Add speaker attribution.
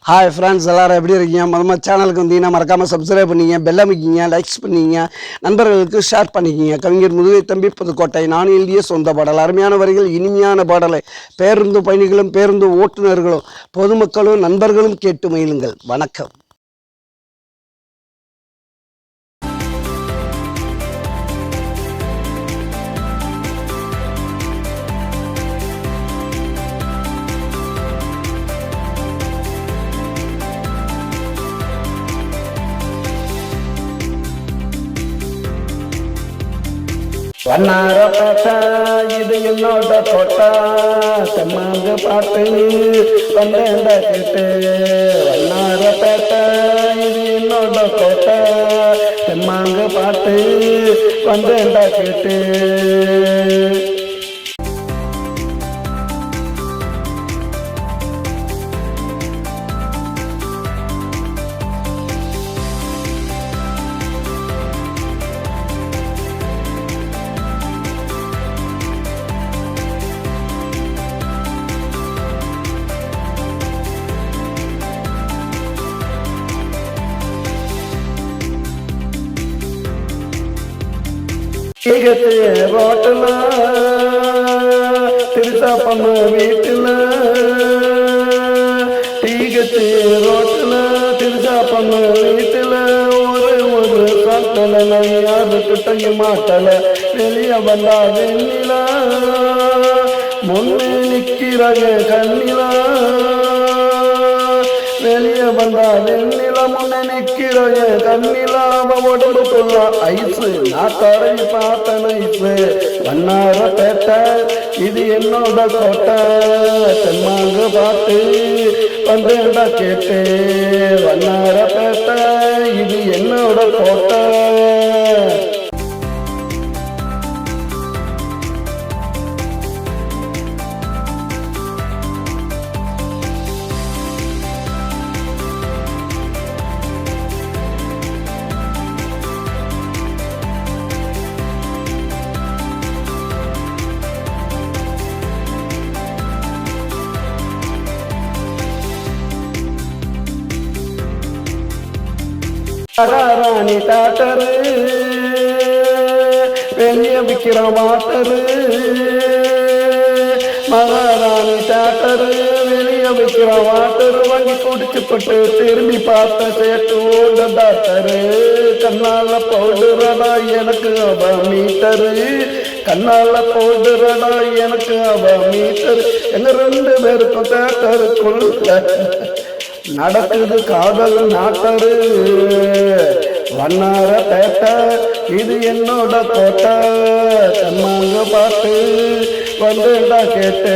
Speaker 1: Hi friends, எல்லோரும் எப்படி இருக்கீங்க? மொதல் சேனலுக்கு வந்தீங்கன்னா மறக்காமல் சப்ஸ்கிரைப் பண்ணிங்க, பெல் அமைக்கிங்க, லைக்ஸ் பண்ணிங்க, நண்பர்களுக்கு ஷேர் பண்ணிக்கிங்க. கவிஞர் முதுகை தம்பி புதுக்கோட்டை. நான் எழுதிய சொந்த பாடல். அருமையான வரிகள், இனிமையான பாடலை பேருந்து பயணிகளும் பேருந்து ஓட்டுநர்களும் பொதுமக்களும் நண்பர்களும் கேட்டு மகிழுங்கள். வணக்கம்.
Speaker 2: வண்ணாரப்பேட்டை இது என்னோட கோட்டை, செம்மாங்க பாட்டு வந்தேண்ட கேட்டு. வண்ணாரப்பேட்டை இது என்னோட கோட்டை, செம்மாங்க பாட்டு வந்தேண்ட கேட்டு. ரோட்டுல திருத்தாப்பம்ம வீட்டுல, டீகத்து ரோட்டுல திருத்தாப்பம்ம வீட்டுல, ஒரு சாத்தல யாருக்கிட்ட மாட்டல. வெளிய வந்தா வெண்ணிலா முன்னே நிக்கிறாங்க கண்ணிலா. வெளிய வந்தா வெண்ணில முன்ன நிக்கிறோய கண்ணில. உடம்புக்குள்ள ஐசு நான் கரையை பார்த்த நைசு. வண்ணாரப்பேட்டை இது என்னோட கோட்டை, செம்மாங்க பாட்டு வந்தேண்டா கேட்டு. வண்ணாரப்பேட்டை இது என்னோட கோட்டை. மகாராணி டாக்டரு வெளிய விற்கிற வாட்டரு. மகாராணி டாக்டரு வெளிய விற்கிற வாட்டரு வாங்கி குடிச்சுப்பட்டு திரும்பி பார்த்த சேட்டு ஓட டாக்டரு. கண்ணால பவுடுறடா எனக்கு அவ மீட்டரு, கண்ணால பவுடுறடா எனக்கு அவ மீட்டரு. எங்க ரெண்டு பேருக்கும் டாக்டருக்குள்ள நடக்குது காதல் நாட்டரு. வண்ணாரப்பேட்டை இது என்னோட கோட்டை, செம்மாங்க பாட்டு வந்தேண்டா கேட்டு.